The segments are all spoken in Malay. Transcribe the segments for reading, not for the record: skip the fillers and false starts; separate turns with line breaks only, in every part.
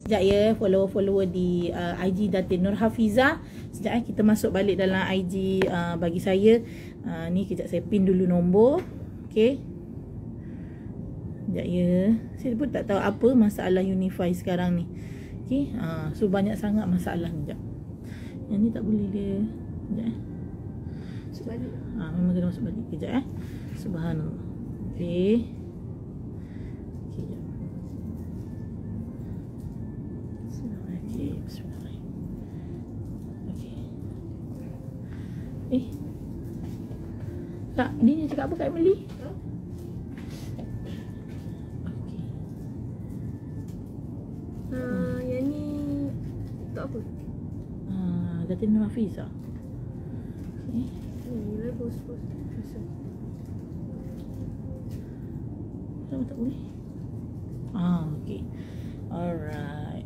Sekejap ya, follower di IG Datin Nur Hafizah. Sekejap kita masuk balik dalam IG bagi saya. Ni kejap saya pin dulu nombor. Okay. Sekejap ya. Saya pun tak tahu apa masalah Unify sekarang ni. Okay. So banyak sangat masalah ni. Sekejap. Yang ni tak boleh dia. Sekejap masuk balik. Memang kena masuk balik. Sekejap Subhanallah. Okay. Tak, dia cakap apa kat Emily? Okey.
Yang ni tak apa.
Datin Nur Hafizah. Okey.
Ni post.
Kenapa tak boleh? Okey. Alright.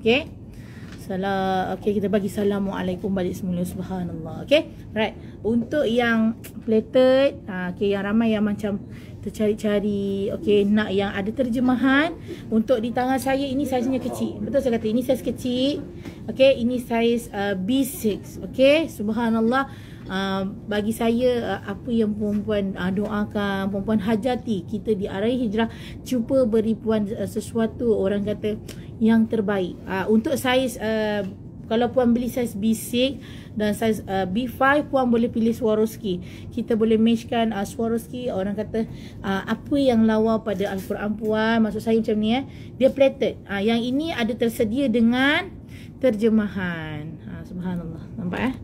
Okey. Okay, kita bagi Assalamualaikum balik semula. Subhanallah. Okay, right. Untuk yang plated, okay, yang ramai yang macam tercari-cari, okay, nak yang ada terjemahan. Untuk di tangan saya ini saiznya kecil. Betul saya kata, ini saiz kecil. Okay, ini saiz B6. Okay, subhanallah. Bagi saya, apa yang perempuan doakan, perempuan hajati, kita di arah hijrah, cuba beri puan sesuatu, orang kata, yang terbaik. Untuk saiz, kalau puan beli saiz B6 dan saiz B5, puan boleh pilih Swarovski. Kita boleh matchkan Swarovski, orang kata apa yang lawa pada Al-Quran puan. Maksud saya macam ni dia plated. Yang ini ada tersedia dengan terjemahan. Subhanallah. Nampak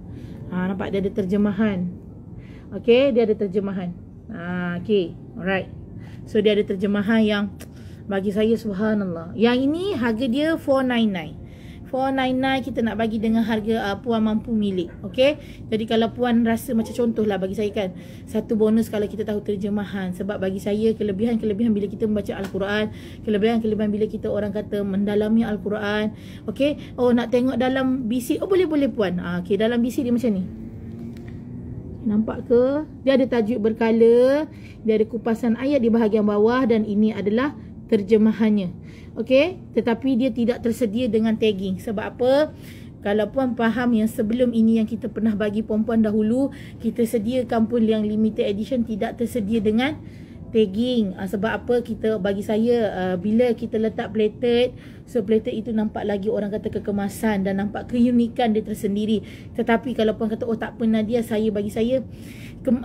nampak dia ada terjemahan. Okay, dia ada terjemahan. Okay, alright. So dia ada terjemahan yang bagi saya subhanallah. Yang ini harga dia 499. 499 kita nak bagi dengan harga puan mampu milik. Okay, jadi kalau puan rasa macam contohlah bagi saya kan, satu bonus kalau kita tahu terjemahan. Sebab bagi saya kelebihan-kelebihan bila kita membaca Al-Quran, kelebihan-kelebihan bila kita orang kata mendalami Al-Quran. Okay, nak tengok dalam BC, boleh-boleh puan. Okay, dalam BC dia macam ni. Nampak ke? Dia ada tajuk berkala, dia ada kupasan ayat di bahagian bawah dan ini adalah terjemahannya. Okey, tetapi dia tidak tersedia dengan tagging. Sebab apa? Kalau puan faham yang sebelum ini yang kita pernah bagi puan-puan dahulu, kita sediakan pun yang limited edition tidak tersedia dengan tagging. Sebab apa? Kita bagi saya bila kita letak plated, so plated itu nampak lagi orang kata kekemasan dan nampak keunikan dia tersendiri. Tetapi kalau puan kata tak pernah dia, bagi saya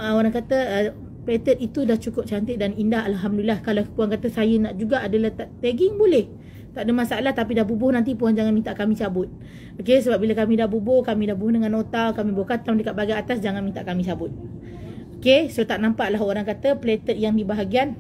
orang kata plated itu dah cukup cantik dan indah. Alhamdulillah. Kalau puan kata saya nak juga ada letak tagging, boleh, tak ada masalah. Tapi dah bubuh nanti puan jangan minta kami cabut. Okey, sebab bila kami dah bubuh dengan nota, kami bubuh katam dekat bahagian atas, jangan minta kami cabut. Okey, so tak nampaklah orang kata plated yang di bahagian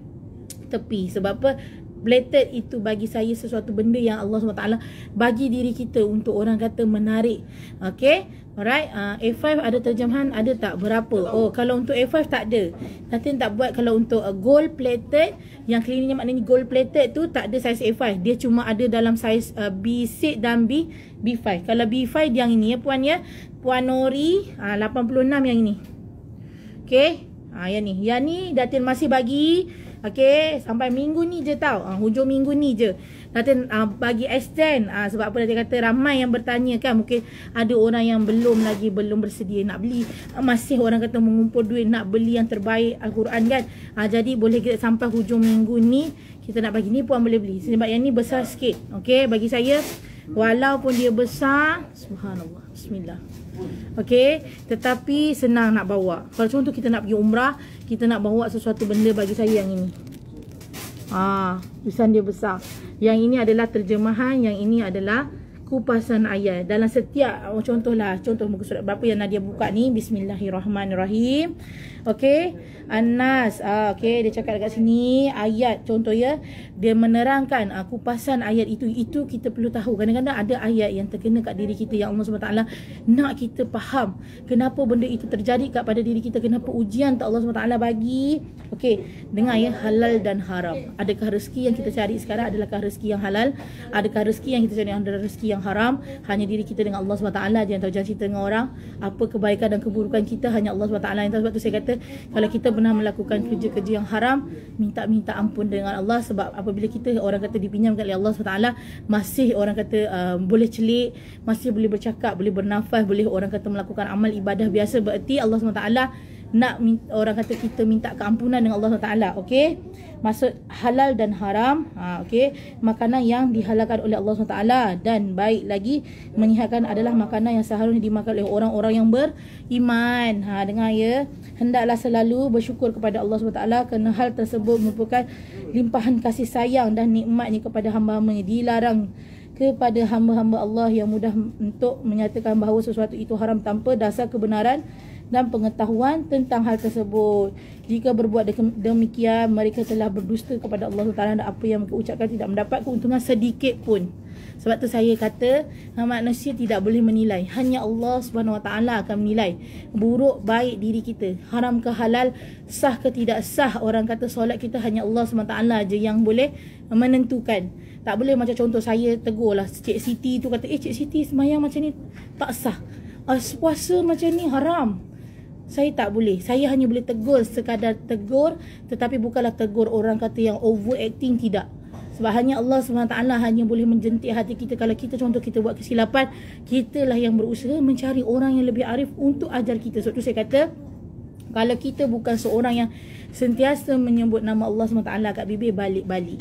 tepi. Sebab apa? Plated itu bagi saya sesuatu benda yang Allah SWT bagi diri kita untuk orang kata menarik. Okey, alright. A5 ada terjemahan, ada tak? Berapa? Kalau untuk A5 tak ada. Nanti tak buat. Kalau untuk gold plated, yang cleaningnya maknanya gold plated tu tak ada saiz A5. Dia cuma ada dalam saiz B6 dan B5. Kalau B5 yang ini ya puan ya, Puan Nori 86 yang ini. Okey, yang ni Datin masih bagi. Okey, sampai minggu ni je tau. Hujung minggu ni je. Datin bagi extend. Sebab apa Datin kata ramai yang bertanya kan. Mungkin ada orang yang belum bersedia nak beli. Masih orang kata mengumpul duit nak beli yang terbaik Al-Quran kan. Jadi boleh kita sampai hujung minggu ni kita nak bagi ni puan boleh beli. Sebab yang ni besar sikit. Okey, bagi saya walaupun dia besar, subhanallah, bismillah. Okey, tetapi senang nak bawa. Kalau contoh kita nak pergi umrah, kita nak bawa sesuatu benda, bagi saya yang ini. Tulisan dia besar. Yang ini adalah terjemahan, yang ini adalah kupasan ayat. Dalam setiap contoh muka surat berapa yang Nadia buka ni, bismillahirrahmanirrahim. Okey, An-Nas. Okey, dia cakap dekat sini ayat contoh ya. Dia menerangkan kupasan ayat itu kita perlu tahu. Kadang-kadang ada ayat yang terkena kat diri kita yang Allah SWT nak kita faham kenapa benda itu terjadi kepada diri kita, kenapa ujian tak Allah SWT bagi. Okey, dengar ya, halal dan haram. Adakah rezeki yang kita cari sekarang adakah rezeki yang halal? Adakah rezeki yang kita cari adalah rezeki yang haram, hanya diri kita dengan Allah SWT je yang tahu. Jangan cerita dengan orang. Apa kebaikan dan keburukan kita hanya Allah SWT yang tahu. Sebab tu saya kata, kalau kita pernah melakukan kerja-kerja yang haram, minta ampun dengan Allah. Sebab apabila kita orang kata dipinjamkan oleh Allah SWT, masih orang kata boleh celik, masih boleh bercakap, boleh bernafas, boleh orang kata melakukan amal ibadah biasa, berarti Allah SWT nak orang kata kita minta keampunan dengan Allah SWT. Okey, maksud halal dan haram, okey, makanan yang dihalalkan oleh Allah SWT. Dan baik lagi menyihatkan adalah makanan yang seharusnya dimakan oleh orang-orang yang beriman. Dengar ya, hendaklah selalu bersyukur kepada Allah SWT kerana hal tersebut merupakan limpahan kasih sayang dan nikmatnya kepada hamba-hambanya. Dilarang kepada hamba-hamba Allah yang mudah untuk menyatakan bahawa sesuatu itu haram tanpa dasar kebenaran dan pengetahuan tentang hal tersebut. Jika berbuat demikian, mereka telah berdusta kepada Allah SWT dan apa yang mereka ucapkan tidak mendapat keuntungan sedikit pun. Sebab tu saya kata, manusia tidak boleh menilai, hanya Allah SWT akan menilai buruk baik diri kita, haram ke halal, sah ke tidak sah. Orang kata solat kita hanya Allah SWT je yang boleh menentukan. Tak boleh macam contoh saya tegur lah Cik Siti tu, kata Cik Siti sembahyang macam ni tak sah, puasa macam ni haram. Saya tak boleh. Saya hanya boleh tegur, sekadar tegur, tetapi bukanlah tegur orang kata yang overacting, tidak. Sebab hanya Allah SWT hanya boleh menjentik hati kita. Kalau kita contoh kita buat kesilapan, kitalah yang berusaha mencari orang yang lebih arif untuk ajar kita. Sebab tu saya kata, kalau kita bukan seorang yang sentiasa menyebut nama Allah SWT kat bibir, balik-balik.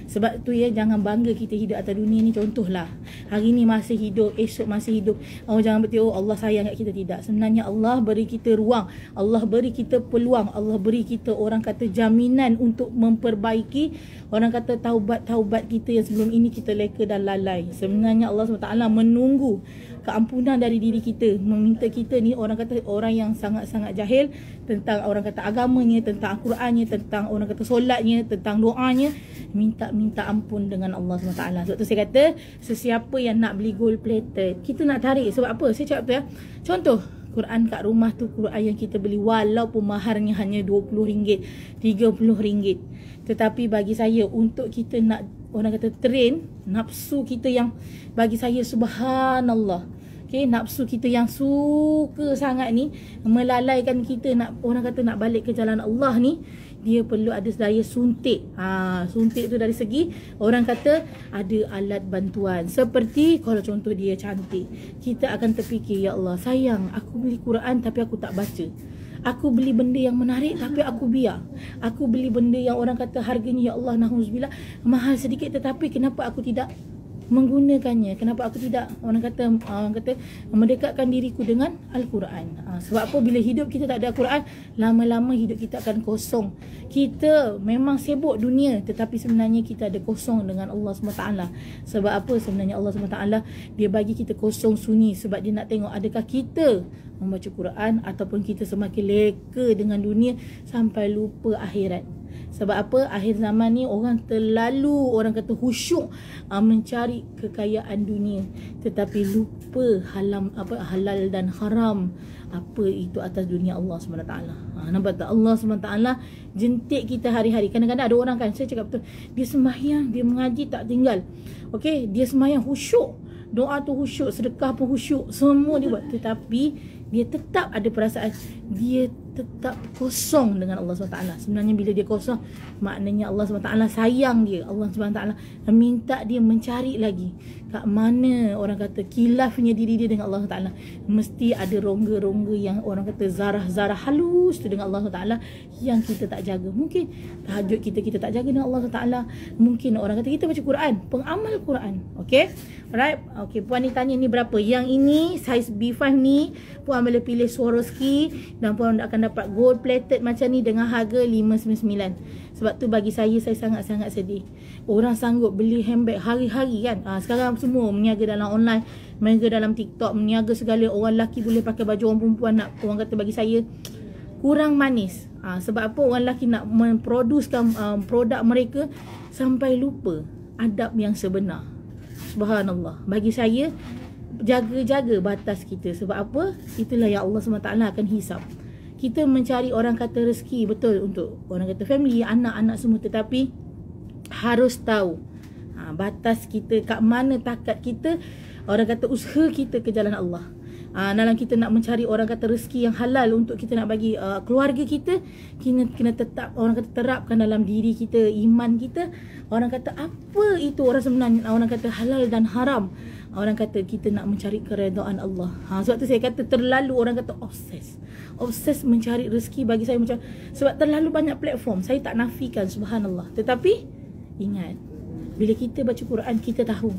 Sebab tu ya, jangan bangga kita hidup atas dunia ni. Contohlah, hari ni masih hidup, esok masih hidup. Jangan berkata Allah sayang kat kita. Tidak. Sebenarnya Allah beri kita ruang, Allah beri kita peluang, Allah beri kita orang kata jaminan untuk memperbaiki orang kata taubat kita yang sebelum ini kita leka dan lalai. Sebenarnya Allah SWT menunggu keampunan dari diri kita, meminta kita ni orang kata orang yang sangat-sangat jahil tentang orang kata agamanya, tentang Al-Qurannya, tentang orang kata solatnya, tentang doanya, minta ampun dengan Allah SWT. Sebab tu saya kata, sesiapa yang nak beli gold plated, kita nak tarik. Sebab apa? Saya cakap tu ya, contoh Quran kat rumah tu, Quran yang kita beli walaupun maharnya hanya RM20, RM30, tetapi bagi saya, untuk kita nak orang kata train nafsu kita yang bagi saya subhanallah, nafsu kita yang suka sangat ni, melalaikan kita nak orang kata nak balik ke jalan Allah ni, dia perlu ada daya suntik. Suntik tu dari segi orang kata ada alat bantuan. Seperti kalau contoh dia cantik, kita akan terfikir, ya Allah sayang, aku beli Quran tapi aku tak baca. Aku beli benda yang menarik tapi aku biar. Aku beli benda yang orang kata harganya, ya Allah na'udzubillah, mahal sedikit, tetapi kenapa aku tidak menggunakannya? Kenapa aku tidak orang kata mendekatkan diriku dengan Al-Quran? Sebab apa? Bila hidup kita tak ada Al-Quran, lama-lama hidup kita akan kosong. Kita memang sibuk dunia, tetapi sebenarnya kita ada kosong dengan Allah SWT. Sebab apa? Sebenarnya Allah SWT dia bagi kita kosong sunyi, sebab dia nak tengok adakah kita membaca Quran ataupun kita semakin leka dengan dunia sampai lupa akhirat. Sebab apa? Akhir zaman ni orang terlalu orang kata khusyuk mencari kekayaan dunia, tetapi lupa halal dan haram apa itu atas dunia Allah SWT. Nampak tak? Allah SWT jentik kita hari-hari. Kadang-kadang ada orang kan, saya cakap betul, dia sembahyang, dia mengaji tak tinggal. Okey, dia sembahyang khusyuk, doa tu khusyuk, sedekah pun khusyuk, semua dia buat, tetapi dia tetap ada perasaan, dia tetap kosong dengan Allah SWT. Sebenarnya bila dia kosong, maknanya Allah SWT sayang dia. Allah SWT minta dia mencari lagi kat mana orang kata kilafnya diri dia dengan Allah SWT. Mesti ada rongga-rongga yang orang kata zarah-zarah halus tu dengan Allah SWT yang kita tak jaga. Mungkin tahajud kita tak jaga dengan Allah SWT. Mungkin orang kata kita baca Quran, pengamal Quran. Okay, alright. Okay, puan ni tanya ni berapa? Yang ini size B5 ni, puan boleh pilih Swarovski dan puan akan dapat gold plated macam ni dengan harga RM599. Sebab tu bagi saya sangat-sangat sedih. Orang sanggup beli handbag hari-hari kan. Sekarang semua meniaga dalam online, meniaga dalam TikTok, meniaga segala. Orang lelaki boleh pakai baju orang perempuan, nak orang kata bagi saya kurang manis. Sebab apa? Orang lelaki nak memproduskan produk mereka sampai lupa adab yang sebenar. Subhanallah. Bagi saya, jaga-jaga batas kita. Sebab apa? Itulah yang Allah SWT akan hisap. Kita mencari orang kata rezeki, betul, untuk orang kata family, anak-anak semua, tetapi harus tahu batas kita, kat mana takat kita orang kata usaha kita ke jalan Allah. Dalam kita nak mencari orang kata rezeki yang halal untuk kita nak bagi keluarga kita, kena tetap orang kata terapkan dalam diri kita, iman kita. Orang kata apa itu orang sebenarnya, orang kata halal dan haram. Orang kata kita nak mencari keredaan Allah. Sebab tu saya kata terlalu orang kata obses mencari rezeki bagi saya macam, sebab terlalu banyak platform. Saya tak nafikan, subhanallah. Tetapi ingat, bila kita baca Quran, kita tahu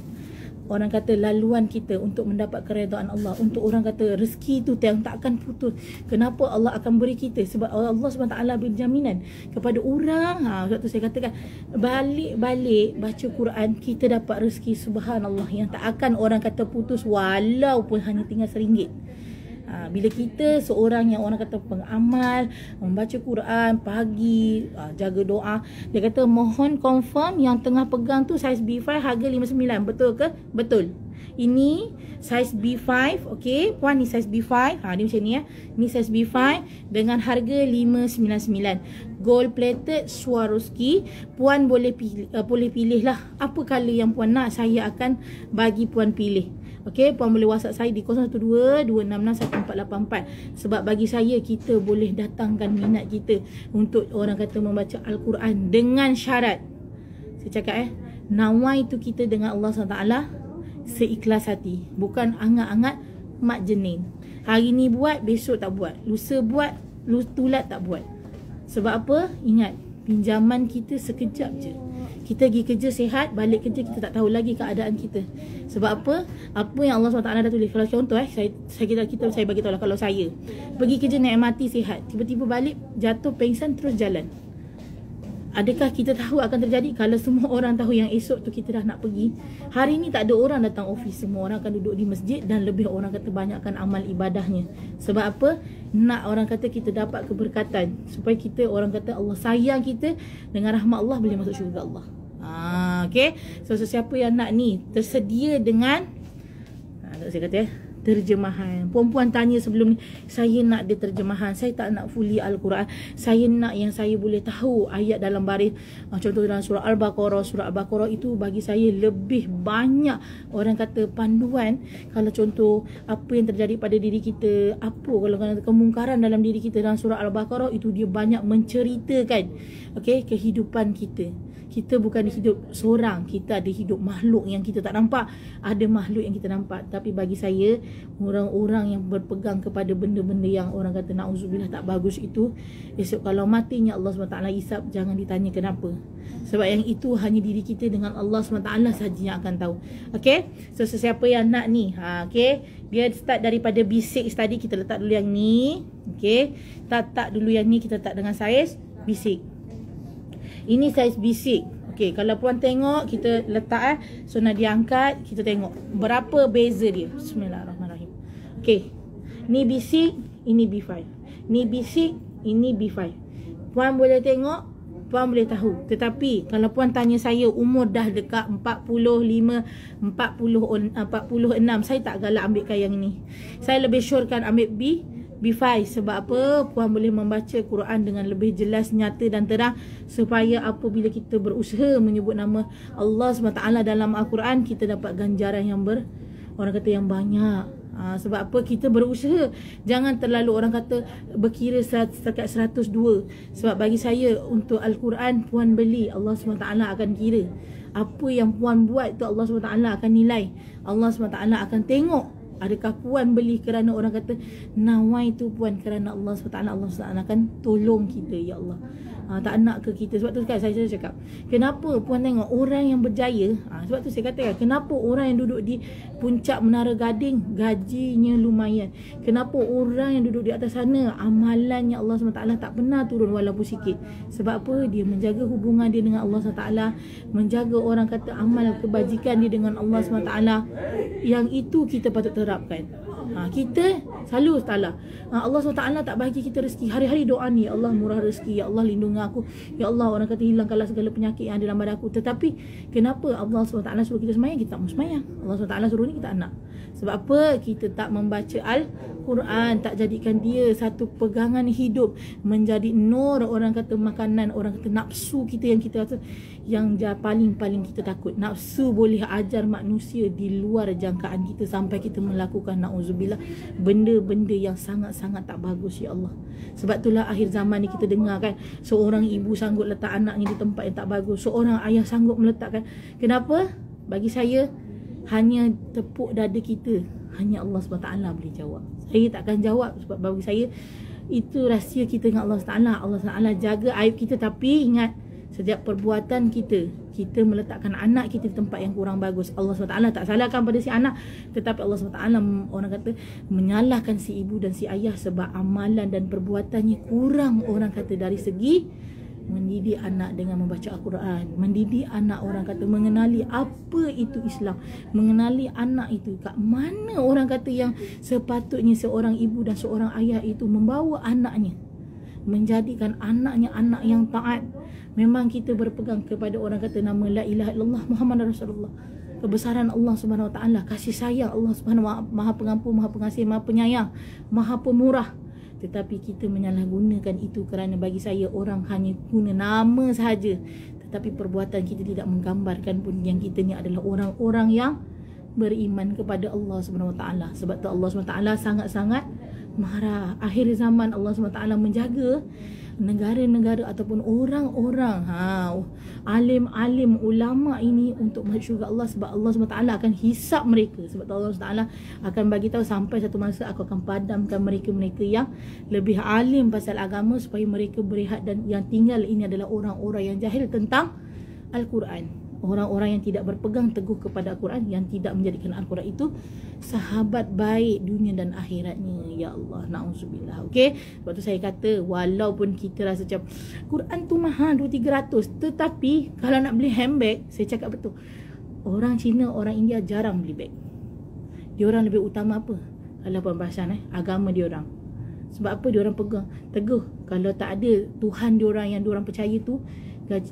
orang kata laluan kita untuk mendapat keredaan Allah, untuk orang kata rezeki tu yang tak akan putus. Kenapa Allah akan beri kita? Sebab Allah SWT beri jaminan kepada orang. Sebab tu saya katakan, balik-balik baca Quran, kita dapat rezeki subhanallah yang tak akan orang kata putus walaupun hanya tinggal RM1. Bila kita seorang yang orang kata pengamal, membaca Quran pagi, jaga doa, dia kata mohon confirm yang tengah pegang tu saiz B5 harga 59, betul ke? Betul. Ini saiz B5, okey. Puan ni saiz B5. Ni macam ni ya. Ni saiz B5 dengan harga 599. Gold plated Swarovski. Puan boleh pilih lah apa color yang puan nak. Saya akan bagi puan pilih. Okey, puan boleh WhatsApp saya di 0122661484. Sebab bagi saya, kita boleh datangkan minat kita untuk orang kata membaca Al-Quran dengan syarat. Saya cakap nawai tu kita dengan Allah SWT seikhlas hati, bukan angat-angat mak jenin. Hari ni buat, besok tak buat. Lusa buat, tulat tak buat. Sebab apa? Ingat, pinjaman kita sekejap je. Kita pergi kerja sihat, balik kerja kita tak tahu lagi keadaan kita. Sebab apa? Apa yang Allah SWT dah tulis. Kalau contoh saya bagi tahu lah, kalau saya pergi kerja naik MRT sihat, tiba-tiba balik jatuh pengsan terus jalan. Adakah kita tahu akan terjadi? Kalau semua orang tahu yang esok tu kita dah nak pergi, hari ni tak ada orang datang ofis, semua orang akan duduk di masjid dan lebih orang kata banyakkan amal ibadahnya. Sebab apa? Nak orang kata kita dapat keberkatan, supaya kita orang kata Allah sayang kita, dengan rahmat Allah boleh masuk syurga Allah. Okay. So sesiapa yang nak ni, tersedia dengan saya kata terjemahan. Puan-puan tanya sebelum ni, saya nak dia terjemahan, saya tak nak fully Al-Quran, saya nak yang saya boleh tahu ayat dalam baris. Contoh dalam surah Al-Baqarah itu bagi saya lebih banyak orang kata panduan. Kalau contoh apa yang terjadi pada diri kita, apa kalau kemungkaran dalam diri kita, dalam surah Al-Baqarah itu dia banyak menceritakan kehidupan kita. Kita bukan hidup seorang, kita ada hidup makhluk yang kita tak nampak, ada makhluk yang kita nampak. Tapi bagi saya, orang-orang yang berpegang kepada benda-benda yang orang kata na'udzubillah tak bagus itu, esok kalau matinya Allah SWT hisap, jangan ditanya kenapa. Sebab yang itu hanya diri kita dengan Allah SWT sahaja yang akan tahu. Okay, so sesiapa yang nak ni, dia start daripada B6 tadi, kita letak dulu yang ni. Okay, tak dulu yang ni, kita letak dengan saiz B6. Ini saiz B6. Okey, kalau puan tengok, kita letak so nak diangkat, kita tengok berapa beza dia. Bismillahirrahmanirrahim. Okey. Ni B6, ini B5. Ni B6, ini B5. Puan boleh tengok, puan boleh tahu. Tetapi kalau puan tanya saya, umur dah dekat 45, 46, saya tak galak ambilkan yang ini. Saya lebih syorkan ambil B5. Sebab apa? Puan boleh membaca Quran dengan lebih jelas, nyata dan terang, supaya apabila kita berusaha menyebut nama Allah SWT dalam Al-Quran, kita dapat ganjaran yang orang kata yang banyak. Sebab apa? Kita berusaha. Jangan terlalu orang kata berkira setakat 102. Sebab bagi saya, untuk Al-Quran puan beli, Allah SWT akan kira. Apa yang puan buat tu Allah SWT akan nilai. Allah SWT akan tengok, adakah puan beli kerana orang kata nawai tu puan kerana Allah SWT. Allah SWT akan tolong kita, ya Allah. Tak nak ke kita. Sebab tu kan saya cakap, kenapa puan tengok orang yang berjaya, sebab tu saya katakan, kenapa orang yang duduk di puncak Menara Gading gajinya lumayan, kenapa orang yang duduk di atas sana amalannya Allah SWT tak pernah turun walaupun sikit. Sebab apa? Dia menjaga hubungan dia dengan Allah SWT, menjaga orang kata amal kebajikan dia dengan Allah SWT. Yang itu kita patut terapkan. Kita selalu salah. Allah SWT tak bagi kita rezeki. Hari-hari doa ni, ya Allah murah rezeki, ya Allah lindungi aku, ya Allah orang kata hilangkanlah segala penyakit yang ada dalam badan aku. Tetapi kenapa Allah SWT suruh kita semayang, kita tak mau semayang? Allah SWT suruh ni, kita tak nak. Sebab apa? Kita tak membaca Al-Quran, tak jadikan dia satu pegangan hidup, menjadi nur, orang kata makanan, orang kata nafsu kita yang kita rasa yang paling kita takut. Nafsu boleh ajar manusia di luar jangkaan kita sampai kita melakukan, na'udzubillah, benda-benda yang sangat-sangat tak bagus, ya Allah. Sebab itulah akhir zaman ni kita dengar kan, seorang ibu sanggup letak anaknya di tempat yang tak bagus, seorang ayah sanggup meletakkan. Kenapa? Bagi saya, hanya tepuk dada kita, hanya Allah SWT boleh jawab. Saya takkan jawab, sebab bagi saya itu rahsia kita dengan Allah SWT. Allah SWT jaga aib kita. Tapi ingat, setiap perbuatan kita meletakkan anak kita di tempat yang kurang bagus. Allah SWT tak salahkan pada si anak, tetapi Allah SWT, orang kata, menyalahkan si ibu dan si ayah sebab amalan dan perbuatannya kurang, orang kata, dari segi mendidik anak dengan membaca Al-Quran, mendidik anak, orang kata, mengenali apa itu Islam, mengenali anak itu kat mana, orang kata, yang sepatutnya seorang ibu dan seorang ayah itu membawa anaknya, menjadikan anaknya anak yang taat. Memang kita berpegang kepada, orang kata, nama la ilaha illallah Muhammad Rasulullah, kebesaran Allah Subhanahu Wa Taala, kasih sayang Allah Subhanahu Wa Taala, Maha Pengampun, Maha Pengasih, Maha Penyayang, Maha Pemurah. Tetapi kita menyalahgunakan itu kerana bagi saya orang hanya guna nama sahaja, tetapi perbuatan kita tidak menggambarkan pun yang kita ni adalah orang-orang yang beriman kepada Allah Subhanahu Wa Taala. Sebab tu Allah Subhanahu Wa Taala sangat-sangat marah. Akhir zaman Allah Subhanahu Wa Taala menjaga negara-negara ataupun orang-orang alim-alim ulama ini untuk masuk syurga Allah, sebab Allah SWT akan hisap mereka. Sebab Allah SWT akan bagi tahu sampai satu masa aku akan padamkan mereka-mereka yang lebih alim pasal agama, supaya mereka berehat, dan yang tinggal ini adalah orang-orang yang jahil tentang Al-Quran. Orang-orang yang tidak berpegang teguh kepada Al-Quran, yang tidak menjadikan Al-Quran itu sahabat baik dunia dan akhiratnya. Ya Allah, na'udzubillah. Okey, sebab tu saya kata, walaupun kita rasa macam Quran tu mahal 200-300, tetapi kalau nak beli handbag, saya cakap betul, orang Cina, orang India jarang beli beg. Diorang lebih utama apa? Kalau pembahasan agama diorang. Sebab apa? Diorang pegang teguh, kalau tak ada Tuhan diorang yang diorang percaya tu,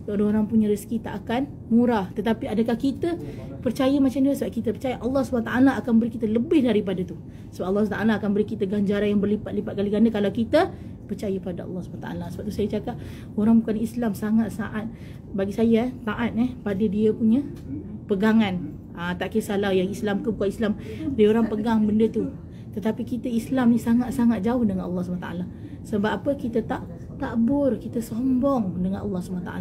orang punya rezeki tak akan murah. Tetapi adakah kita percaya macam ni? Sebab kita percaya Allah SWT akan beri kita lebih daripada tu. Sebab Allah SWT akan beri kita ganjaran yang berlipat-lipat kali ganda kalau kita percaya pada Allah SWT. Sebab tu saya cakap, orang bukan Islam sangat-sangat, bagi saya, taat pada dia punya pegangan. Tak kisahlah yang Islam ke bukan Islam, dia orang pegang benda tu. Tetapi kita Islam ni sangat-sangat jauh dengan Allah SWT. Sebab apa? Kita tak takbur, kita sombong dengan Allah SWT.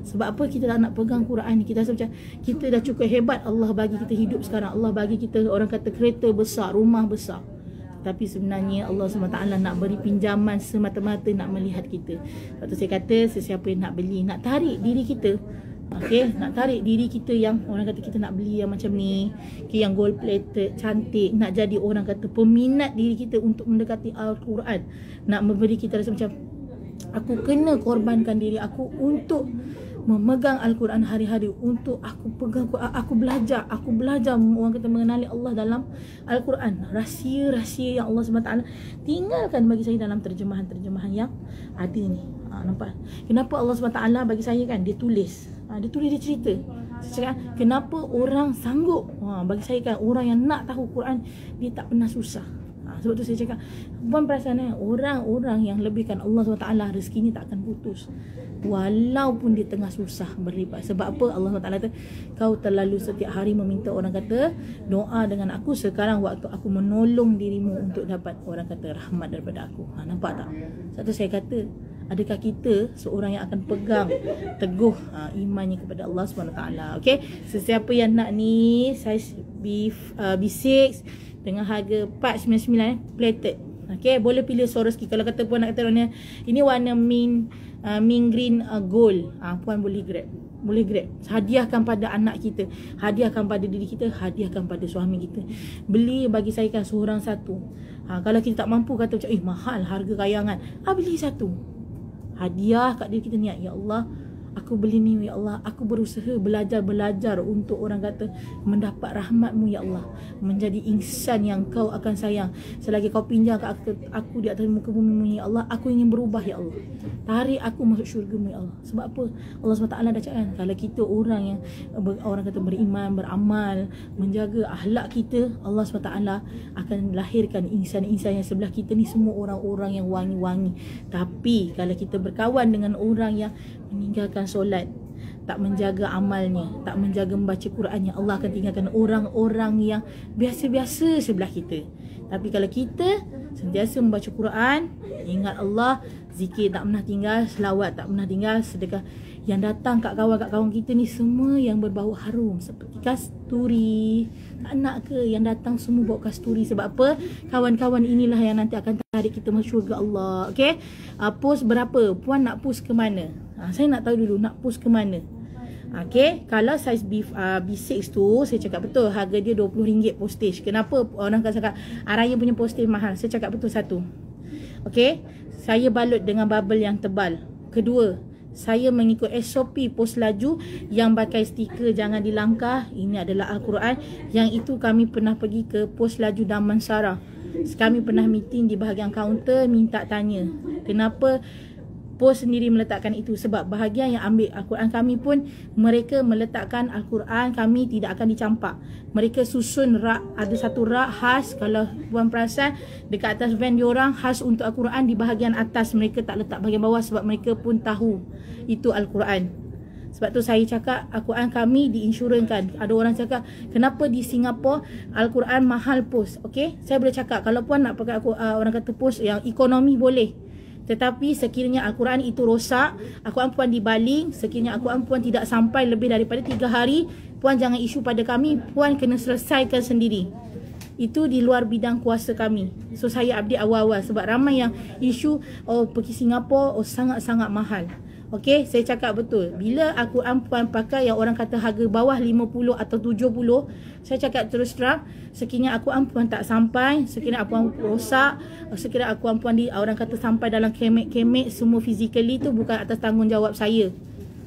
Sebab apa? Kita tak nak pegang Quran ni. Kita rasa macam kita dah cukup hebat, Allah bagi kita hidup sekarang, Allah bagi kita, orang kata, kereta besar, rumah besar. Tapi sebenarnya Allah SWT nak beri pinjaman semata-mata nak melihat kita. Sebab tu saya kata, sesiapa yang nak beli, nak tarik diri kita, nak tarik diri kita yang orang kata kita nak beli yang macam ni, yang gold plated, cantik, nak jadi orang kata peminat diri kita untuk mendekati Al-Quran, nak memberi kita rasa macam aku kena korbankan diri aku untuk memegang Al-Quran hari-hari, untuk aku pegang, aku belajar orang kata mengenali Allah dalam Al-Quran, rahsia-rahsia yang Allah SWT tinggalkan bagi saya dalam terjemahan-terjemahan yang ada ni. Nampak? Kenapa Allah SWT bagi saya kan, dia tulis, dia cerita. Saya cakap, kenapa orang sanggup, bagi saya kan, orang yang nak tahu Quran, dia tak pernah susah. Sebab tu saya cakap, bukan perasaan orang-orang yang lebihkan Allah SWT rezekinya tak akan putus, walaupun dia tengah susah berlipat. Sebab apa? Allah SWT kata, kau terlalu setiap hari meminta, orang kata, doa dengan aku, sekarang waktu aku menolong dirimu untuk dapat, orang kata, rahmat daripada aku. Nampak tak? Sebab tu saya kata, adakah kita seorang yang akan pegang teguh imannya kepada Allah SWT? Okey, sesiapa yang nak ni size B6 dengan harga 499 plated. Okey, boleh pilih Swarovski. Kalau kata puan nak kata warna ini warna mint green gold, puan boleh grab. Hadiahkan pada anak kita, hadiahkan pada diri kita, hadiahkan pada suami kita. Beli bagi saya kan seorang satu. Kalau kita tak mampu kata macam mahal harga kayangan, beli satu. Hadiah kat diri kita, niat, ya Allah, Aku beli ni ya Allah. Aku berusaha belajar untuk orang kata mendapat rahmat-Mu ya Allah, menjadi insan yang Kau akan sayang. Selagi Kau pinjam aku di atas muka bumi ya Allah, aku ingin berubah ya Allah. Tarik aku masuk syurga-Mu ya Allah. Sebab apa? Allah SWT dah cakap kan, kalau kita orang yang orang kata beriman, beramal, menjaga akhlak kita, Allah SWT akan lahirkan insan-insan yang sebelah kita ni semua orang-orang yang wangi-wangi. Tapi kalau kita berkawan dengan orang yang meninggalkan solat, tak menjaga amalnya, tak menjaga membaca Qurannya, Allah akan tinggalkan orang-orang yang biasa-biasa sebelah kita. Tapi kalau kita sentiasa membaca Quran, ingat Allah, zikir tak pernah tinggal, selawat tak pernah tinggal, sedekah, yang datang kat kawan kita ni semua yang berbau harum seperti kasturi. Tak nak ke yang datang semua bawa kasturi? Sebab apa? Kawan-kawan inilah yang nanti akan tarik kita masuk syurga Allah. Okey, post berapa? Puan nak post ke mana? Saya nak tahu dulu nak post ke mana. Okey, kalau saiz B6 tu saya cakap betul, harga dia RM20 postage. Kenapa orang akan cakap Raya punya postage mahal? Saya cakap betul satu. Okey, saya balut dengan bubble yang tebal. Kedua, saya mengikut SOP pos laju yang pakai stiker jangan dilangkah. Ini adalah Al-Quran. Yang itu kami pernah pergi ke pos laju Damansara. Kami pernah meeting di bahagian kaunter, minta tanya kenapa pos sendiri meletakkan itu. Sebab bahagian yang ambil Al-Quran kami pun, mereka meletakkan Al-Quran kami tidak akan dicampak. Mereka susun rak, ada satu rak khas. Kalau puan perasan, dekat atas van diorang khas untuk Al-Quran, di bahagian atas mereka tak letak bahagian bawah. Sebab mereka pun tahu itu Al-Quran. Sebab tu saya cakap Al-Quran kami diinsurankan. Ada orang cakap kenapa di Singapura Al-Quran mahal pos. Okey, saya boleh cakap kalau puan nak pakai orang kata pos yang ekonomi boleh. Tetapi sekiranya Al-Quran itu rosak, Al-Quran puan dibaling, sekiranya Al-Quran puan tidak sampai lebih daripada 3 hari, puan jangan isu pada kami, puan kena selesaikan sendiri. Itu di luar bidang kuasa kami. So saya update awal-awal sebab ramai yang isu pergi Singapura sangat-sangat mahal. Okey, saya cakap betul. Bila Al-Quran puan pakai yang orang kata harga bawah 50 atau 70, saya cakap terus terang, sekiranya Al-Quran puan tak sampai, sekiranya Al-Quran rosak, sekiranya Al-Quran puan orang kata sampai dalam kemek-kemek semua physically, tu bukan atas tanggungjawab saya.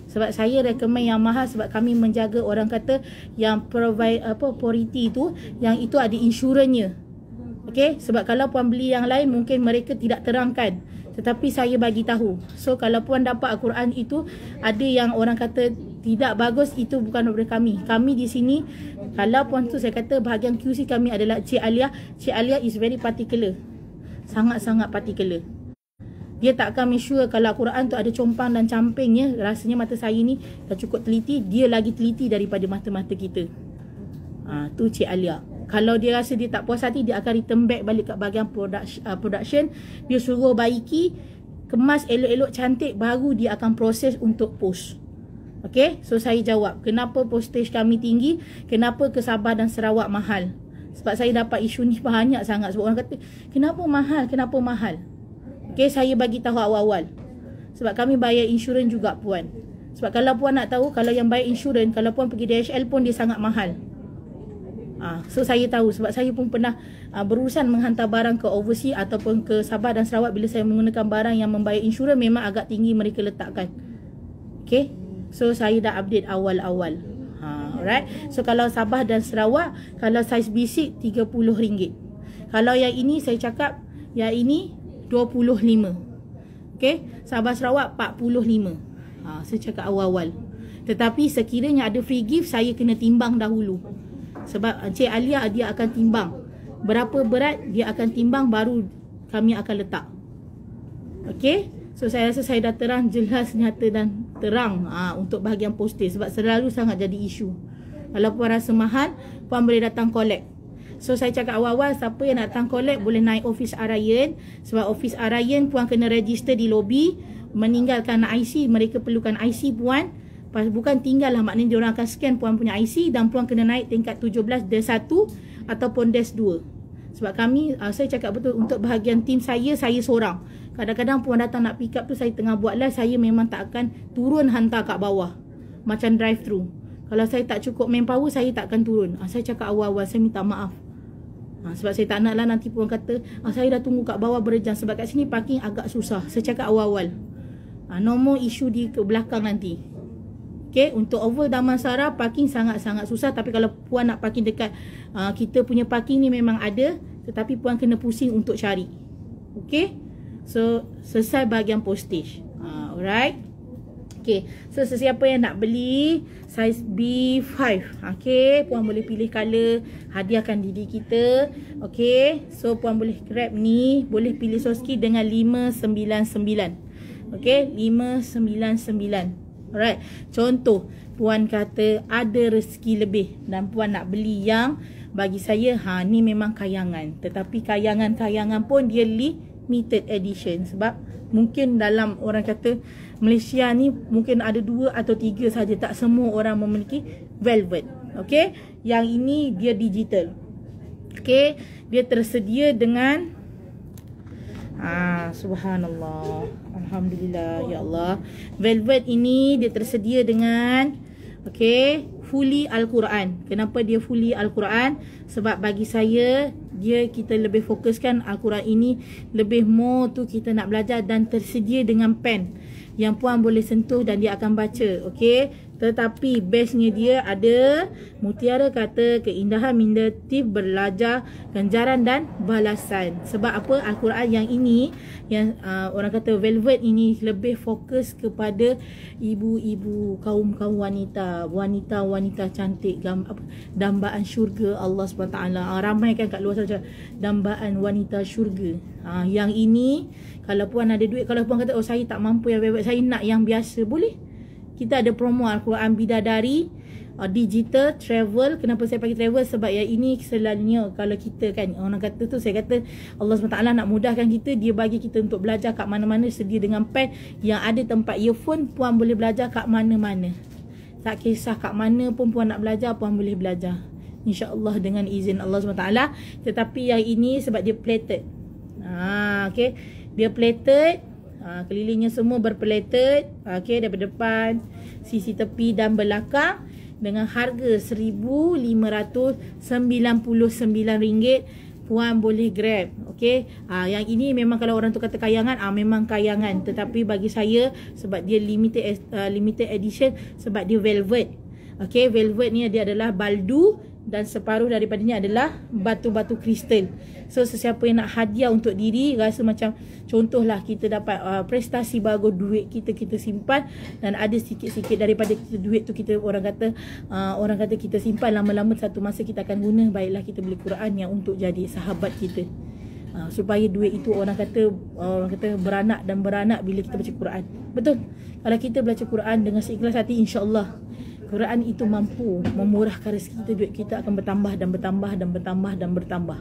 Sebab saya recommend yang mahal sebab kami menjaga orang kata yang provide priority tu, yang itu ada insurannya. Okey, sebab kalau puan beli yang lain mungkin mereka tidak terangkan. Tetapi saya bagi tahu. So kalau puan dapat Al-Quran itu ada yang orang kata tidak bagus, itu bukan daripada kami. Kami di sini, kalau puan tu saya kata bahagian QC kami adalah Cik Alia. Cik Alia is very particular. Sangat-sangat particular. Dia tak akan make sure kalau Al-Quran tu ada compang dan campingnya. Rasanya mata saya ni dah cukup teliti, dia lagi teliti daripada mata-mata kita. Tu Cik Alia. Kalau dia rasa dia tak puas hati, dia akan return back balik kat bahagian production. Dia suruh baiki, kemas elok-elok cantik, baru dia akan proses untuk post. Okay, so saya jawab kenapa postage kami tinggi, kenapa ke Sabah dan Sarawak mahal. Sebab saya dapat isu ni banyak sangat. Sebab orang kata kenapa mahal. Okay, saya bagi tahu awal-awal. Sebab kami bayar insurans juga puan. Sebab kalau puan nak tahu, kalau yang bayar insurans, kalau puan pergi DHL pun dia sangat mahal. So saya tahu sebab saya pun pernah berurusan menghantar barang ke overseas ataupun ke Sabah dan Sarawak. Bila saya menggunakan barang yang membayar insurans, memang agak tinggi mereka letakkan. Okay, so saya dah update awal-awal. Alright, so kalau Sabah dan Sarawak, kalau saiz basic RM30. Kalau yang ini saya cakap, yang ini RM25. Okay, Sabah Sarawak RM45. Saya cakap awal-awal. Tetapi sekiranya ada free gift, saya kena timbang dahulu. Sebab Cik Alia dia akan timbang berapa berat, dia akan timbang baru kami akan letak. Okey, so saya rasa saya dah terang, jelas, nyata dan terang untuk bahagian postage. Sebab selalu sangat jadi isu. Kalau puan rasa mahal, puan boleh datang collect. So saya cakap awal-awal, siapa yang nak datang collect boleh naik office Arayan. Sebab office Arayan puan kena register di lobby, meninggalkan IC. Mereka perlukan IC puan. Bukan tinggal lah, maknanya diorang akan scan puan punya IC dan puan kena naik tingkat 17 Des 1 ataupun Des 2. Sebab kami, saya cakap betul, untuk bahagian tim saya seorang. Kadang-kadang puan datang nak pick up tu, saya tengah buat live, saya memang tak akan turun hantar kat bawah. Macam drive thru. Kalau saya tak cukup manpower, saya tak akan turun. Saya cakap awal-awal, saya minta maaf. Sebab saya tak nak lah nanti puan kata, saya dah tunggu kat bawah berjam. Sebab kat sini parking agak susah. Saya cakap awal-awal. No more isu di ke belakang nanti. Okay, untuk oval Damansara parking sangat-sangat susah. Tapi kalau puan nak parking dekat kita punya parking ni memang ada, tetapi puan kena pusing untuk cari. Okay, so selesai bahagian postage. Alright. Okay, so sesiapa yang nak beli saiz B5, okay, puan boleh pilih color, hadiahkan diri kita. Okay, so puan boleh grab ni, boleh pilih Soski dengan 599. Okay, 599. Alright, contoh puan kata ada rezeki lebih dan puan nak beli yang bagi saya ni memang kayangan, tetapi kayangan-kayangan pun dia limited edition. Sebab mungkin dalam orang kata Malaysia ni mungkin ada 2 atau 3 saja, tak semua orang memiliki velvet. Okay, yang ini dia digital. Okay, dia tersedia dengan subhanallah, alhamdulillah, ya Allah. Velvet ini dia tersedia dengan fully Al-Quran. Kenapa dia fully Al-Quran? Sebab bagi saya kita lebih fokuskan Al-Quran ini lebih more tu kita nak belajar, dan tersedia dengan pen yang puan boleh sentuh dan dia akan baca. Okay, tetapi bestnya dia ada mutiara kata, keindahan mindatif, belajar, ganjaran dan balasan. Sebab apa? Al-Quran yang ini, yang orang kata velvet ini lebih fokus kepada ibu-ibu, kaum-kaum wanita, wanita-wanita cantik, dambaan syurga Allah SWT. Ramai kan kat luar sana dambaan wanita syurga. Yang ini kalau puan ada duit, kalau puan kata saya tak mampu yang velvet, saya nak yang biasa, boleh. Kita ada promo Al-Quran Bidadari digital travel. Kenapa saya pakai travel? Sebab yang ini selalunya kalau kita kan, orang kata tu, saya kata Allah SWT nak mudahkan kita, dia bagi kita untuk belajar kat mana-mana, sedia dengan pen yang ada tempat earphone, puan boleh belajar kat mana-mana. Tak kisah kat mana pun puan nak belajar, puan boleh belajar, InsyaAllah dengan izin Allah SWT. Tetapi yang ini sebab dia plated. Okay, dia plated, kelilingnya semua berplated. Okay, daripada depan, sisi tepi dan belakang, dengan harga RM1,599. Puan boleh grab. Okay, yang ini memang kalau orang tu kata kayangan, memang kayangan, tetapi bagi saya sebab dia limited edition, sebab dia velvet. Okay, velvet ni dia adalah baldu dan separuh daripadanya adalah batu-batu kristal. So sesiapa yang nak hadiah untuk diri, rasa macam contohlah kita dapat prestasi bagus, duit kita simpan, dan ada sikit-sikit daripada kita duit tu kita orang kata kita simpan, lama-lama satu masa kita akan guna, baiklah kita beli Quran yang untuk jadi sahabat kita. Supaya duit itu orang kata beranak dan beranak bila kita baca Quran. Betul. Kalau kita baca Quran dengan seikhlas hati, insya-Allah Quran itu mampu memurahkan rezeki kita, duit kita akan bertambah dan bertambah dan bertambah dan bertambah.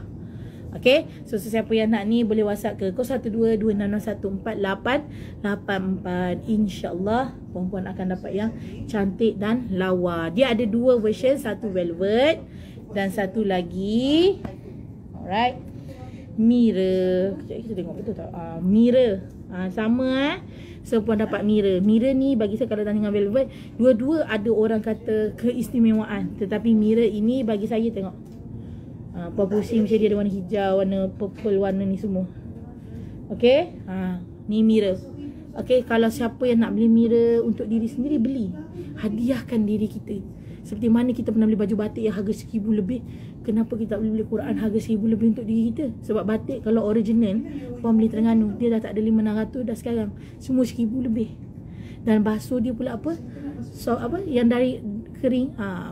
Okay, so sesiapa yang nak ni boleh WhatsApp ke 0122614884. InsyaAllah perempuan akan dapat yang cantik dan lawa. Dia ada 2 version, satu velvet dan satu lagi alright, mirror. Sekejap kita tengok betul tak? Mirror. Sama So puan dapat mirror. Mirror ni bagi saya kalau dengan velvet, dua-dua ada orang kata keistimewaan. Tetapi mirror ini bagi saya tengok, puan pusing macam dia ada warna hijau, warna purple, warna ni semua. Okay, ni mirror. Okay, kalau siapa yang nak beli mirror untuk diri sendiri, beli, hadiahkan diri kita. Seperti mana kita pernah beli baju batik yang harga RM1,000 lebih, kenapa kita tak boleh beli Quran harga RM1,000 lebih untuk diri kita? Sebab batik kalau original puan beli Terengganu, dia dah tak ada 500 dah, sekarang semua RM1,000 lebih. Dan basuh dia pula apa? So yang dari kering,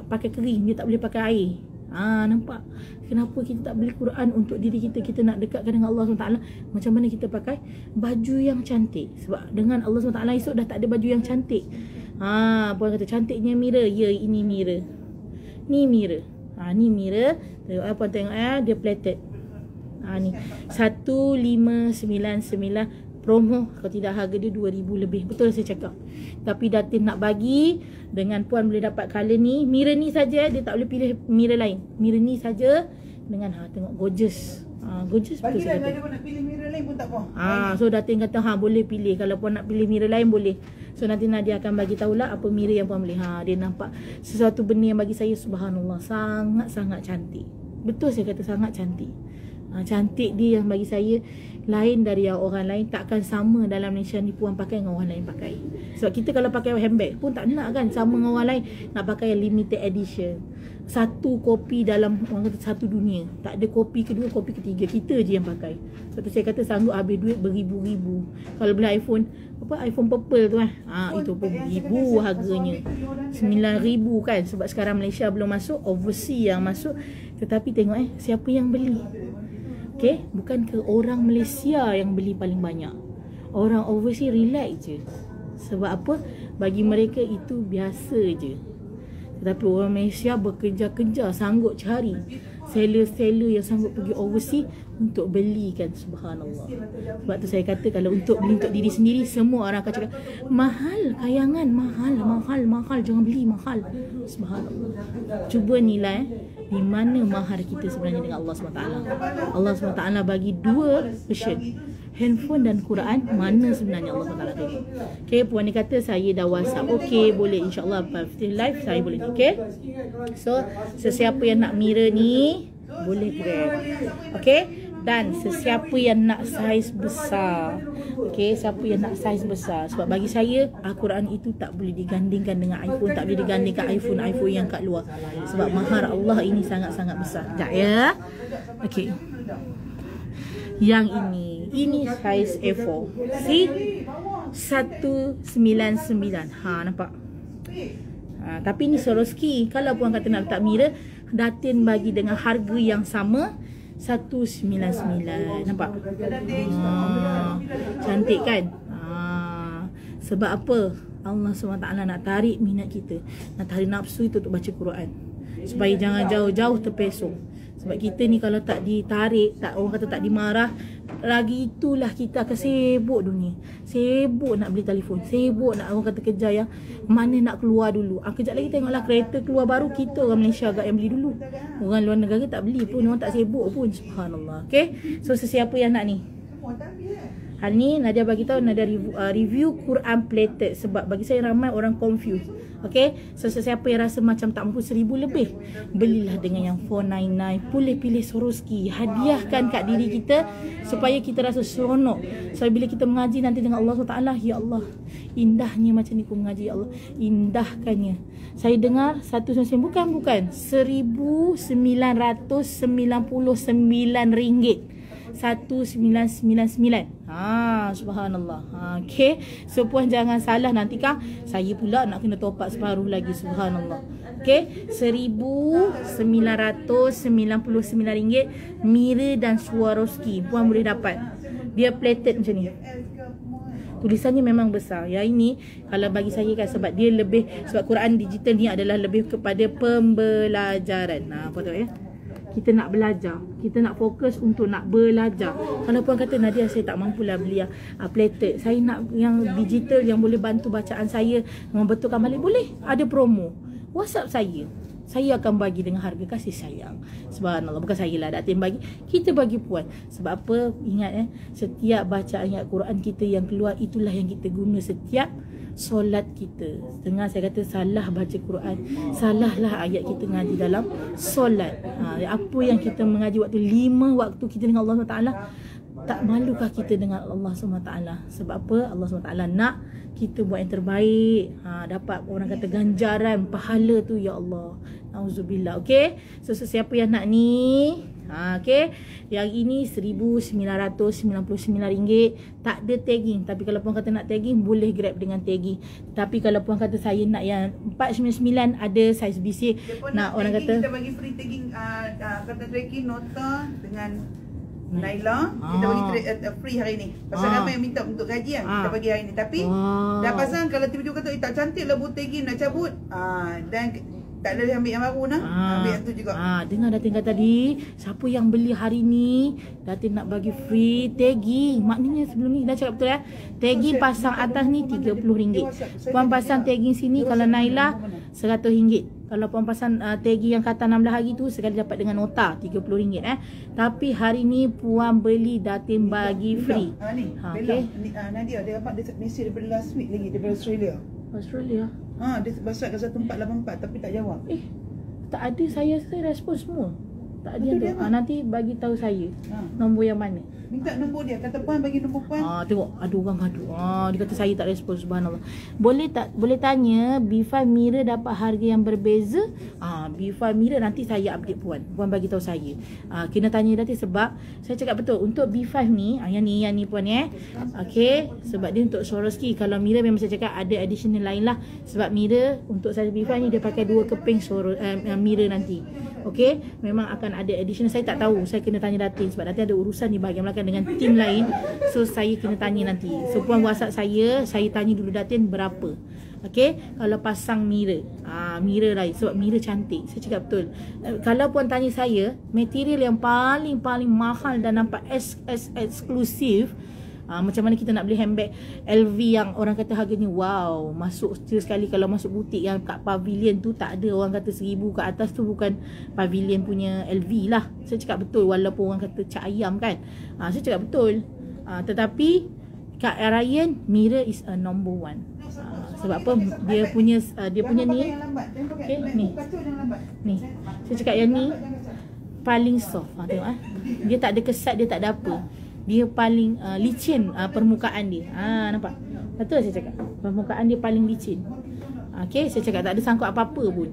pakai kering, dia tak boleh pakai air. Nampak? Kenapa kita tak beli Quran untuk diri kita? Kita nak dekatkan dengan Allah SWT. Macam mana kita pakai baju yang cantik? Sebab dengan Allah SWT esok dah tak ada baju yang cantik. Puan kata cantiknya mirror. Ya, ini mirror. Ni mirror. Ni mirror. Tengok puan tengok dia plated. Ni 1599 promo. Kalau tidak harga dia 2000 lebih. Betul saya cakap. Tapi Datin nak bagi dengan puan boleh dapat color ni. Mirror ni saja, dia tak boleh pilih mirror lain. Mirror ni saja dengan tengok gorgeous. Gorgeous betul saya kata. Nak pilih mirror lain pun tak apa. So Datin kata boleh pilih. Kalau puan nak pilih mirror lain boleh. So nanti Nadia akan bagi tahulah apa mirror yang puan boleh. Dia nampak sesuatu benda yang bagi saya subhanallah sangat-sangat cantik. Betul saya kata sangat cantik. Cantik dia yang bagi saya lain dari yang orang lain. Takkan sama dalam Malaysia ni puan pakai dengan orang lain pakai. Sebab kita kalau pakai handbag pun tak nak kan sama dengan orang lain. Nak pakai yang limited edition. Satu kopi dalam orang kata satu dunia. Tak ada kopi kedua, kopi ketiga. Kita je yang pakai. Sebab tu saya kata sanggup habis duit beribu-ribu. Kalau beli iPhone, iPhone purple tu itu pun ribu harganya. 9,000 kan. Sebab sekarang Malaysia belum masuk, overseas yang masuk. Tetapi tengok siapa yang beli. Okay, bukan ke orang Malaysia yang beli paling banyak. Orang overseas relax je. Sebab apa? Bagi mereka itu biasa je. Tetapi orang Malaysia bekerja-kerja, sanggup cari seller-seller yang sanggup pergi overseas untuk belikan, subhanallah. Sebab tu saya kata kalau untuk beli untuk diri sendiri, semua orang akan cakap mahal, kayangan mahal, jangan beli mahal. Subhanallah. Cuba nilai di mana mahar kita sebenarnya dengan Allah SWT. Allah SWT bagi dua version, handphone dan Quran. Mana sebenarnya Allah SWT bagi. Okay, puan ni kata saya dah WhatsApp. Okay, boleh insyaAllah live saya boleh. Okay, so sesiapa yang nak mirror ni boleh grab. Okay, dan sesiapa yang nak saiz besar. Okay, siapa yang nak saiz besar. Sebab bagi saya Al-Quran itu tak boleh digandingkan dengan iPhone. Tak boleh digandingkan iPhone yang kat luar. Sebab mahar Allah ini sangat-sangat besar. Sekejap ya. Okay, yang ini saiz A4. See, 199. Nampak? Tapi ni Swarovski. Kalau puan kata nak letak mirror, Datin bagi dengan harga yang sama, 199. Nampak? Cantik kan? Sebab apa? Allah SWT nak tarik minat kita, nak tarik nafsu itu untuk baca Quran, supaya jangan jauh-jauh terpesong. Sebab kita ni kalau tak ditarik, tak, orang kata tak dimarah, lagi itulah kita akan sibuk dunia. Sibuk nak beli telefon, sibuk nak orang kata kejar yang mana nak keluar dulu. Kejap lagi tengoklah kereta keluar baru, kita orang Malaysia agak yang beli dulu. Orang luar negara tak beli pun, orang tak sibuk pun. Subhanallah. Okay, so sesiapa yang nak ni, hari ni Nadia bagi tahu Nadia review Quran plated. Sebab bagi saya ramai orang confused. Okay, so sesiapa yang rasa macam tak mampu 1,000 lebih, belilah dengan yang 499. Boleh pilih Swarovski, hadiahkan kat diri kita supaya kita rasa seronok. So bila kita mengaji nanti dengan Allah SWT, ya Allah, indahnya macam ni aku mengaji, ya Allah, indahkannya. Saya dengar 199 bukan 1,999 ringgit. 1,999. Subhanallah. Okay, so puan jangan salah, nanti kan saya pula nak kena top up separuh lagi. Subhanallah. Okay, 1,999 ringgit, mirror dan Swarovski puan boleh dapat. Dia plated macam ni. Tulisannya memang besar. Yang ini kalau bagi saya kan, sebab dia lebih, sebab Quran digital ni adalah lebih kepada pembelajaran. Apa tu ya? Kita nak belajar, kita nak fokus untuk nak belajar. Kalau puan kata Nadia saya tak mampulah beli yang plated, saya nak yang digital yang boleh bantu bacaan saya membetulkan balik, boleh, ada promo. WhatsApp saya akan bagi dengan harga kasih sayang. Subhanallah, bukan saya lah Datin bagi, kita bagi puan. Sebab apa? Ingat setiap bacaan ayat Quran kita yang keluar, itulah yang kita guna setiap solat kita. Setengah saya kata salah baca Quran, salahlah ayat kita ngaji dalam solat. Apa yang kita mengaji waktu 5 waktu kita dengan Allah SWT, tak malukah kita dengan Allah SWT? Sebab apa? Allah SWT nak kita buat yang terbaik, dapat orang kata ganjaran pahala tu, ya Allah. Auzubillah. Okay, so siapa yang nak ni, okay, yang ini 1,999 ringgit, tak ada tagging. Tapi kalau puan kata nak tagging, boleh grab dengan tagging. Tapi kalau puan kata saya nak yang 499, ada saiz BC. Nak orang
tagging,
kata
kita bagi free tagging, kata tracking nota dengan Naila, kita bagi free hari ni. Pasal ramai yang minta untuk gaji kan, kita bagi hari ni. Tapi dah pasang kalau tiba-tiba kata tak cantik lah buat tagging, nak cabut, dan tak ada ambil yang baru nak, ambil yang tu juga.
Dengar Datin kata tadi, siapa yang beli hari ni, Datin nak bagi free tagging. Maknanya sebelum ni dah cakap betul ya, tagging pasang atas ni RM30. Puan pasang tagging sini, kalau Naila RM100. Kalau puan pasang tagging yang kata 16 hari tu, sekali dapat dengan nota RM30. Tapi hari ni puan beli, Datin bagi free.
Ni Nadia dia dapat mesej daripada last week lagi, daripada Australia. Dia WhatsApp ke 1484 tapi tak jawab.
Tak ada, saya respon semua. Tak ada tu. Nanti bagi tahu saya nombor yang mana.
Minta nombor dia. Kata puan bagi nombor puan.
Tengok ada orang gaduh. Dia kata saya tak respon, subhanallah. Boleh tanya B5 Mira dapat harga yang berbeza? B5 Mira nanti saya update puan. Puan bagi tahu saya. Kena tanya nanti sebab saya cakap betul untuk B5 ni, yang ni puan okey, sebab dia untuk Swarovski. Kalau Mira memang saya cakap ada additional lain lah. Sebab Mira untuk saya B5 ni dia pakai 2 keping Mira nanti. Okey, memang akan ada additional. Saya tak tahu, saya kena tanya Datin sebab Datin ada urusan di bahagian belakang dengan tim lain. So saya kena tanya nanti. So puan WhatsApp saya tanya dulu Datin berapa. Okey, kalau pasang Mira, Mira lain sebab Mira cantik. Saya cakap betul. Kalau puan tanya saya, material yang paling mahal dan nampak eksklusif, macam mana kita nak beli handbag LV yang orang kata harganya wow, masuk sekali. Kalau masuk butik yang kat pavilion tu tak ada, orang kata 1000 ke atas tu bukan pavilion punya LV lah. Saya cakap betul, walaupun orang kata cak ayam kan. Saya cakap betul. Tetapi Kak Ryan, Mira is a number one. Sebab apa? Dia punya ni. Okay, ni. Saya cakap yang ni paling soft. Tengok dia tak ada kesat, dia tak ada apa. Dia paling licin permukaan dia. Nampak? Betul saya cakap. Permukaan dia paling licin. Okey, saya cakap tak ada sangkut apa-apa pun.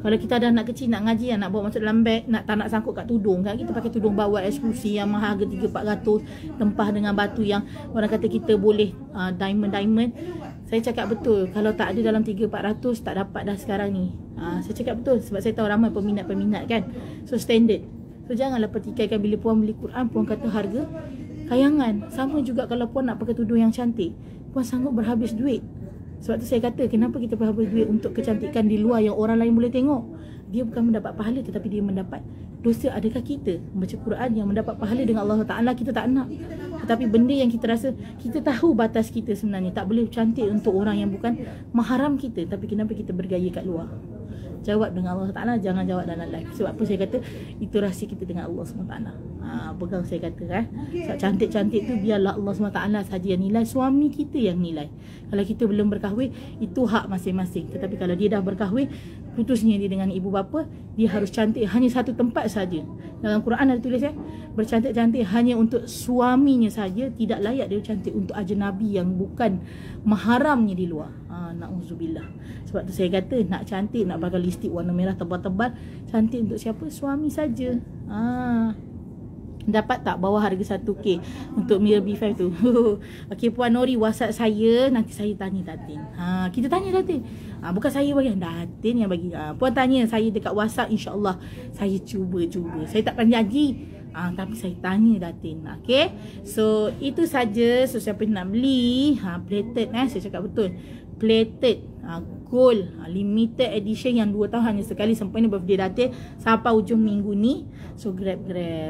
Kalau kita ada anak kecil nak ngaji, nak bawa masuk dalam beg, tak nak sangkut kat tudung kan, kita pakai tudung bawah eksklusi yang mahal harga 300-400, tempah dengan batu yang orang kata kita boleh diamond. Saya cakap betul, kalau tak ada dalam 300-400 tak dapat dah sekarang ni. Saya cakap betul sebab saya tahu ramai peminat-peminat kan. So standard. So janganlah pertikaikan bila puan beli Quran, puan kata harga kayangan. Sama juga kalau puan nak pakai tudung yang cantik, puan sanggup berhabis duit. Sebab tu saya kata kenapa kita berhabis duit untuk kecantikan di luar yang orang lain boleh tengok. Dia bukan mendapat pahala tetapi dia mendapat dosa. Adakah kita membaca Quran yang mendapat pahala dengan Allah Ta'ala? Kita tak nak. Tetapi benda yang kita rasa, kita tahu batas kita sebenarnya. Tak boleh cantik untuk orang yang bukan mahram kita. Tapi kenapa kita bergaya kat luar? Jawab dengan Allah Ta'ala, jangan jawab dalam live. Sebab apa saya kata, itu rahsia kita dengan Allah SWT. Pegang saya kata sebab cantik-cantik tu biarlah Allah SWT sahaja yang nilai, suami kita yang nilai. Kalau kita belum berkahwin, itu hak masing-masing. Tetapi kalau dia dah berkahwin, putusnya dia dengan ibu bapa, dia harus cantik hanya satu tempat saja. Dalam Quran ada tulis bercantik-cantik hanya untuk suaminya saja, tidak layak dia cantik untuk ajnabi yang bukan mahramnya di luar. Na'udzubillah. Sebab tu saya kata nak cantik, nak pakai lipstick warna merah tebal-tebal, cantik untuk siapa? Suami saja. Dapat tak bawah harga 1K untuk Mira B5 tu? Okey, Puan Nori WhatsApp saya, nanti saya tanya Datin. Kita tanya Datin. Bukan saya bagi, Datin yang bagi. Puan tanya saya dekat WhatsApp, insya-Allah saya cuba. Saya takkan janji. Tapi saya tanya Datin. Okay, so itu saja. So siapa nak beli plated, saya cakap betul, plated gold limited edition yang 2 tahun hanya sekali, sempena birthday Datin sampai ujung minggu ni. So grab,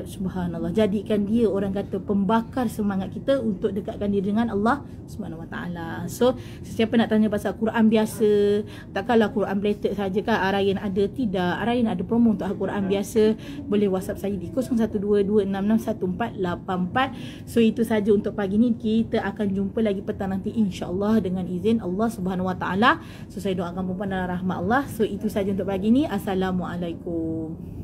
subhanallah, jadikan dia orang kata pembakar semangat kita untuk dekatkan diri dengan Allah Subhanahu Wa Taala. So siapa nak tanya pasal Quran biasa, takkanlah Quran plated saja kan Arayan ada? Tidak, Arayan ada promo untuk Quran biasa. Boleh WhatsApp saya di 0122661484. So itu saja untuk pagi ni. Kita akan jumpa lagi petang nanti insya-Allah dengan izin Allah Subhanahu Wa Taala. So saya doakan perempuan dalam rahmat Allah. So itu saja untuk pagi ni. Assalamualaikum.